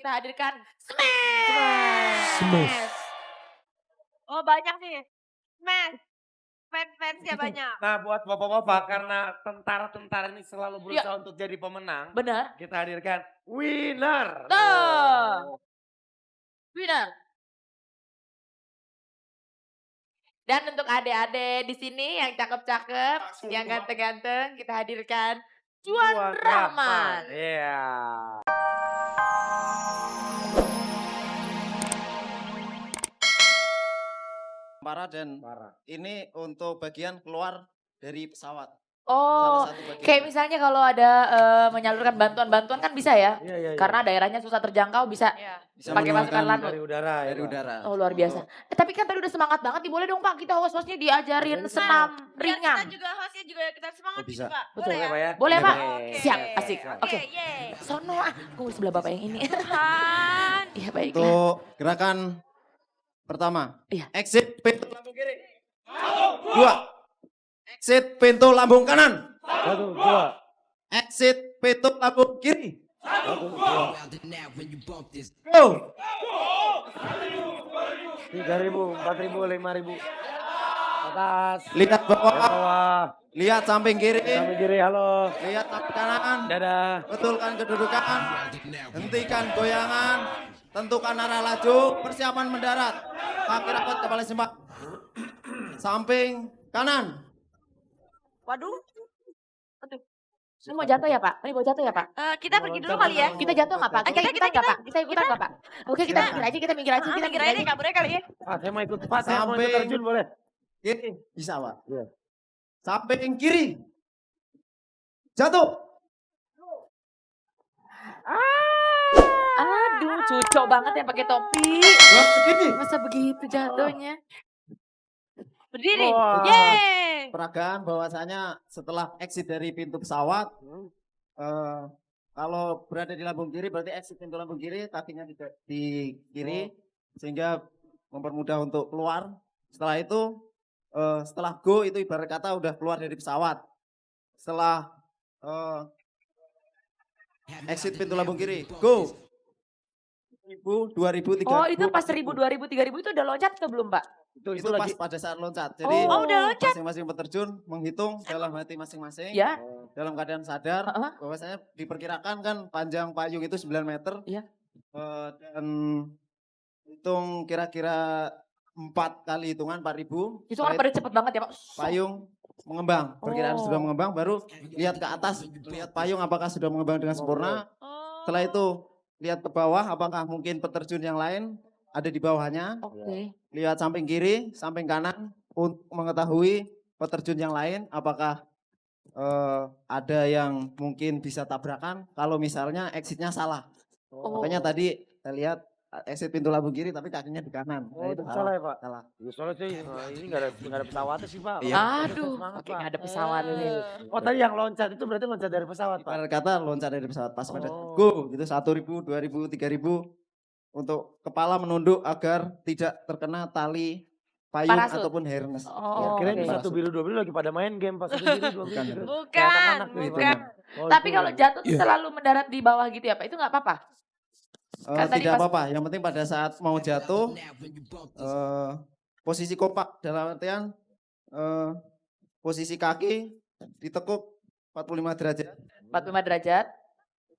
kita hadirkan Smash. Smash. Oh banyak nih. Smash. Fans-fansnya banyak. Nah buat bapak-bapak karena tentara-tentara ini selalu berusaha untuk jadi pemenang. Benar. Kita hadirkan winner. Tuh. Winner. Dan untuk adik-adik di sini yang cakep-cakep, yang ganteng-ganteng, kita hadirkan Juan Rahman. Iya. Parah dan ini untuk bagian keluar dari pesawat. Oh, kayak misalnya kalau ada menyalurkan bantuan-bantuan kan bisa ya? Iya. Karena daerahnya susah terjangkau bisa pakai pasukan laut. Dari udara. Dari udara. Oh luar biasa. Tapi kan tadi udah semangat banget nih, boleh dong Pak kita host-hostnya diajarin senam Biar ringan. kita juga hostnya juga kita semangat Oh, bisa. gitu Kak. Betul Boleh ya? Pak ya? Boleh Pak? Oke. Siap, asik. Oke. Yeay. Sono gue sebelah Bapak yang ini. Tuhan. Iya baik. Untuk gerakan pertama. Iya. Exit pintu lambung kiri. 2. Exit pintu lambung kanan. 1, 2. Exit pintu lambung kiri. 1, 2. Go. 3.000, 4.000, 5.000. Atas. Lihat bawah. Bawah. Lihat samping kiri. Samping kiri, halo. Lihat samping kanan. Dadah. Betulkan kedudukan. Hentikan goyangan. Tentukan arah laju. Persiapan mendarat. Kaki rapat, kepala sembah. Samping kanan. Waduh. Ini mau jatuh ya Pak? Ini mau jatuh ya Pak? Kita pergi dulu kali ya. Kita jatuh nggak Pak? Kita ikutan nggak Pak? Kita ikutan nggak Pak? Oke kita minggir aja, kita minggir aja. Kita kira ini kabarnya kali ya. Pak, saya mau ikut. Pak, saya mau ikut Samping. terjun boleh? Kiri. Bisa Pak. Iya. Samping kiri. Jatuh. Aduh, cucok banget yang pakai topi. Begini. Masa begitu jatuhnya? Berdiri. Wah. Yeay. Peragaan bahwasanya setelah exit dari pintu pesawat, kalau berada di lambung kiri berarti exit pintu lambung kiri, kakinya di kiri, sehingga mempermudah untuk keluar. Setelah itu, setelah go itu ibarat kata udah keluar dari pesawat. Setelah exit pintu lambung kiri, go. 1.000, 2.000, 3.000. Oh itu pas 1.000, 2.000, 3.000 itu udah loncat atau belum Pak? Itu pas pada saat loncat. Jadi Oh, udah loncat. masing-masing peterjun menghitung dalam hati masing-masing. Ya. Dalam keadaan sadar Heeh. bahwasanya diperkirakan kan panjang payung itu 9 meter. Iya. Dan hitung kira-kira 4 kali hitungan 4.000. Itu kan pada cepet banget ya Pak? Payung mengembang. Perkiraan Oh. sudah mengembang baru lihat ke atas, lihat payung apakah sudah mengembang dengan sempurna. Setelah itu lihat ke bawah apakah mungkin peterjun yang lain ada di bawahnya. Oke. Lihat samping kiri, samping kanan untuk mengetahui peterjun yang lain apakah ada yang mungkin bisa tabrakan kalau misalnya exitnya salah. Oh. Makanya tadi saya lihat exit pintu lambung kiri tapi kakinya di kanan. Oh, itu salah ya Pak? Salah. Ya, soalnya sih ini nggak ada pesawatnya sih Pak. Iya. Aduh, Semangat, oke Pak. nggak ada pesawat nih. Oh tadi yang loncat itu berarti loncat dari pesawat Pak? Ibarat kata loncat dari pesawat pas pada Oh. go gitu 1.000, 2.000, 3.000 untuk kepala menunduk agar tidak terkena tali payung Parasut. ataupun harness. Oh, Kirain oke. satu biru dua biru lagi pada main game pas satu biru dua biru. Bukan. gitu. Bukan. Kayak anak-anak gitu. Bukan. Oh, Tapi itu. kalau jatuh tuh selalu mendarat di bawah gitu ya Pak? Itu nggak apa-apa? Kan tadi Tidak pas- apa-apa, yang penting pada saat mau jatuh posisi kompak dalam artian posisi kaki ditekuk 45 derajat. 45 derajat.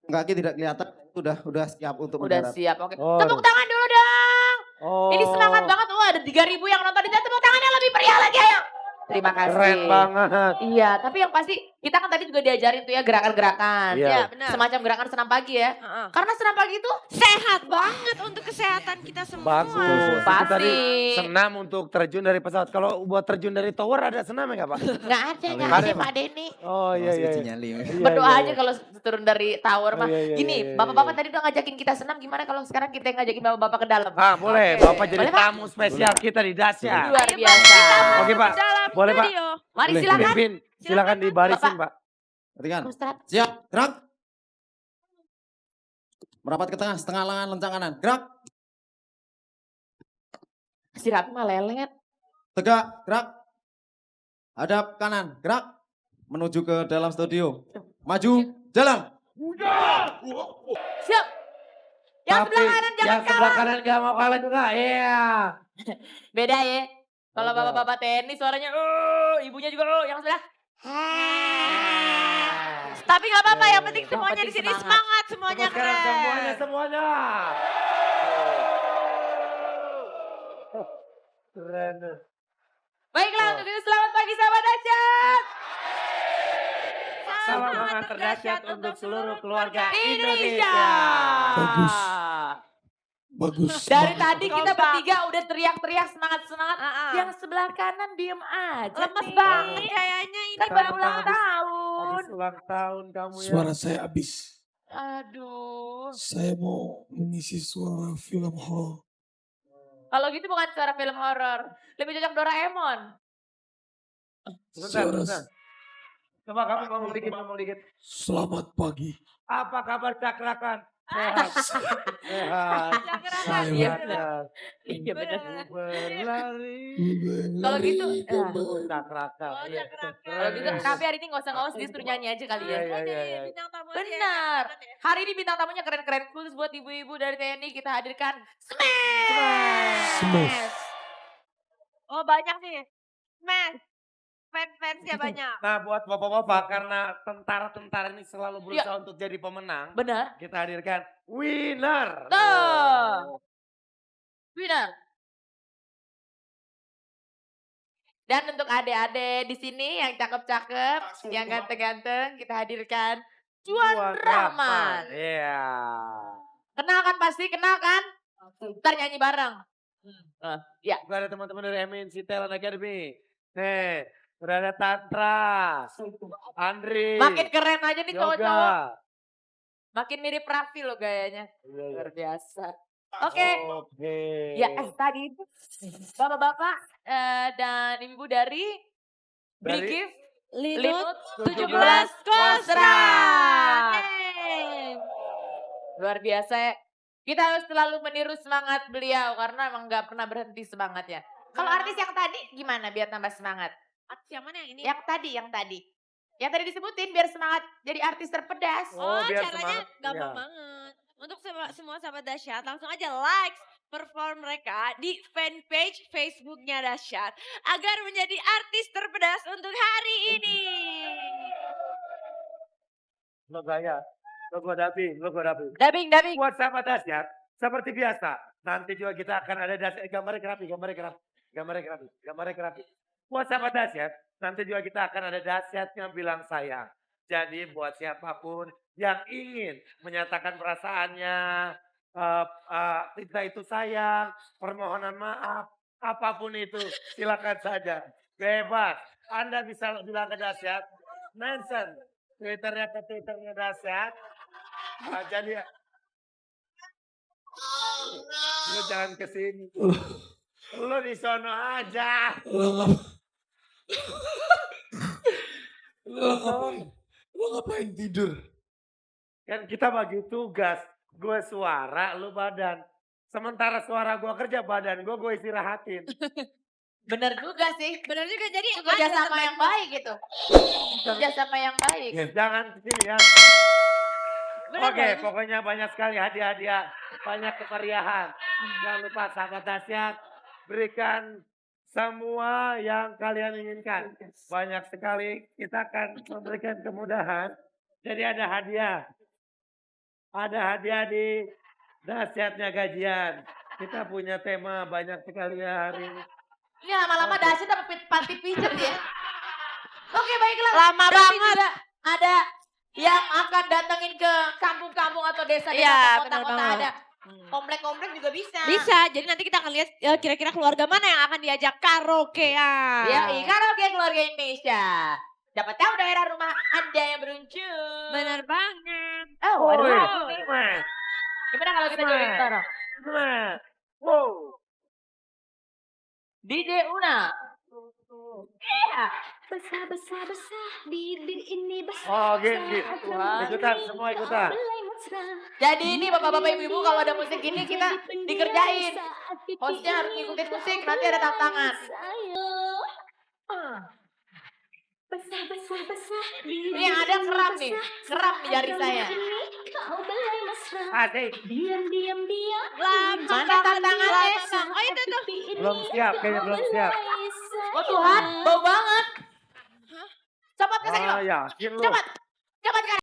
Kaki tidak kelihatan, itu udah siap untuk Udah mendarat. siap. Oke. Oh. Tepuk tangan dulu dong. Oh. Ini semangat banget. Wah ada 3.000 yang nonton. Tepuk tangannya lebih meriah lagi ayo. Terima kasih. Keren banget. Iya, tapi yang pasti kita kan tadi juga diajarin tuh ya gerakan-gerakan. Iya. Ya benar. Semacam gerakan senam pagi ya. Heeh. Karena senam pagi itu Sehat banget untuk kesehatan kita semua. Bagus. Itu Pasti. tadi senam untuk terjun dari pesawat. Kalau buat terjun dari tower ada senamnya nggak Pak? nggak ada, nggak Ada, ada Pak? Pak Denny. Oh iya Masih iya. uji iya. nyali. Iya, Berdoa iya, aja iya. kalau turun dari tower mah. Iya, iya, Gini, iya, iya, bapak-bapak iya. tadi udah ngajakin kita senam. Gimana kalau sekarang kita yang ngajakin bapak-bapak ke dalam? Ah boleh, Oke. Bapak jadi Boleh, Pak? tamu spesial kita di Dasya. Luar Ayo, Pak, biasa. Oke Pak, Dalam boleh Pak. studio. Mari Boleh, silakan. Pimpin, silakan dibarisin Pak. Perhatikan. Ustaz. Siap, gerak. Merapat ke tengah, setengah lengan lencang kanan. Gerak, Si Ratu mah lelet. tegak, gerak. Hadap kanan, gerak. Menuju ke dalam studio. Maju, jalan. Siap. Yang Tapi sebelah kanan jangan yang sebelah kalah. kanan gak mau kalah juga. Iya. Beda ya. Kalau Beda. bapak-bapak TNI suaranya, ibunya juga, yang sebelah. Tapi nggak apa-apa, yang penting Yang semuanya penting di sini semangat. semangat, semuanya Tepuk tangan keren. semuanya. Keren. Baiklah, untuk itu selamat pagi sahabat dahsyat. Salam hangat terdahsyat untuk seluruh keluarga Indonesia. Indonesia. Bagus. Bagus. Dari banget. tadi kita Kompak. bertiga udah teriak-teriak semangat-semangat. Ah, ah. Yang sebelah kanan diem aja Lemes nih. banget kayaknya ini. Kan baru Selamat ulang habis- tahun. Habis ulang tahun kamu ya. Suara saya habis. Aduh. Saya mau mengisi suara film horor. Kalau gitu bukan suara film horor. Lebih cocok Doraemon. Sebentar, Suara sebentar. Coba kamu ngomong dikit. Selamat pagi. Apa kabar cakrakan? Sehat. Sehat. Cakrakan, iya Sehat. Iya benar. Berlari. Kalau gitu, Cakrakan. Oh, Iya. cakrakan. Kalau gitu Kavi hari ini gak usah ngos, dia suruh nyanyi aja kali ya. Iya, iya, iya. Bintang tamu Benar. dia. Hari ini bintang tamunya keren-keren, khusus buat ibu-ibu dari TNI kita hadirkan Smash. Smash. Oh banyak nih. Smash. Fans-fansnya banyak. Nah buat bapak-bapak karena tentara-tentara ini selalu berusaha untuk jadi pemenang. Benar. Kita hadirkan winner. Tuh. Winner. Dan untuk adik-adik di sini yang cakep-cakep, yang ganteng-ganteng, kita hadirkan Juan Rahman. Iya. Kenal kan pasti, kenal kan? Ntar nyanyi bareng. Ya. Juga ada teman-teman dari MNC Talent Academy. Nih, udah ada Tantra, Andri, Makin keren aja nih cowok-cowok. Yoga. Makin mirip Raffi loh gayanya. Iya, iya. Luar biasa. Oke. Oke. Ya tadi itu bapak-bapak dan ibu dari Brigif Linut Linut 17 Kostra. Luar biasa ya. Kita harus selalu meniru semangat beliau karena emang gak pernah berhenti semangatnya. Kalau artis yang tadi gimana biar tambah semangat? Artis yang mana yang ini? Yang tadi. Yang tadi disebutin biar semangat jadi artis terpedas. Oh, biar caranya semangat. gampang Iya. banget. Untuk semua sahabat dahsyat, langsung aja like perform mereka di fanpage Facebooknya dahsyat agar menjadi artis terpedas untuk hari ini. Lo gaya, lo gua dubbing. Dubbing. Buat sahabat dahsyat, seperti biasa. Nanti juga kita akan ada gambarnya kerapi. Buat sahabat dahsyat, nanti juga kita akan ada dahsyat yang bilang sayang. Jadi buat siapapun yang ingin menyatakan perasaannya, kita itu sayang, permohonan maaf, apapun itu silakan saja. Bebas. Anda bisa bilang ke dahsyat, mention Twitternya ke Twitternya dahsyat. Jadi lu jangan kesini. Lu di sono aja. Lo ngapain tidur? Kan kita bagi tugas. Gue suara, lu badan. Sementara suara gue kerja, badan gue istirahatin. Bener juga sih. Benar juga, jadi Kerjasama yang baik gitu. Kerjasama yang baik. Jangan kesini ya. Bener Oke, banget. pokoknya banyak sekali hadiah-hadiah. Banyak kemeriahan. Jangan lupa sahabat dahsyat. Berikan semua yang kalian inginkan. Banyak sekali kita akan memberikan kemudahan. Jadi ada hadiah. Ada hadiah di dahsyatnya gajian. Kita punya tema banyak sekali hari ini. Ini lama-lama dahsyat apa panti pijat ya. Oke baiklah. Lama Nanti banget. juga ada yang akan datengin ke kampung-kampung atau desa-desa Iya, kota-kota benar ada. Komplek-komplek juga bisa. Bisa, jadi nanti kita akan lihat kira-kira keluarga mana yang akan diajak karaokean. Ya, karaoke keluarga Indonesia. Dapat tahu daerah rumah Anda yang beruntung. Benar banget. Oh, ada Woi, lagu nih. Mas, Gimana kalau kita join sekarang? Mas. Wow. DJ Una. Iya. Besar bibir ini besar. Oh, gini. Ikutan, semua ikutan. Jadi ini bapak-bapak ibu-ibu kalau ada musik ini kita dikerjain. Hostnya harus ngikutin musik, nanti ada tantangan. Besar Ini yang ada keram nih jari saya. Asik. Diam. Lama Mana banget tantangannya? nih, lama. Oh itu tuh. Belum siap, kayaknya belum siap. Oh Tuhan, bau banget. Copot ke sini, Oh Bang. yakin lu. Copot. Copot kan.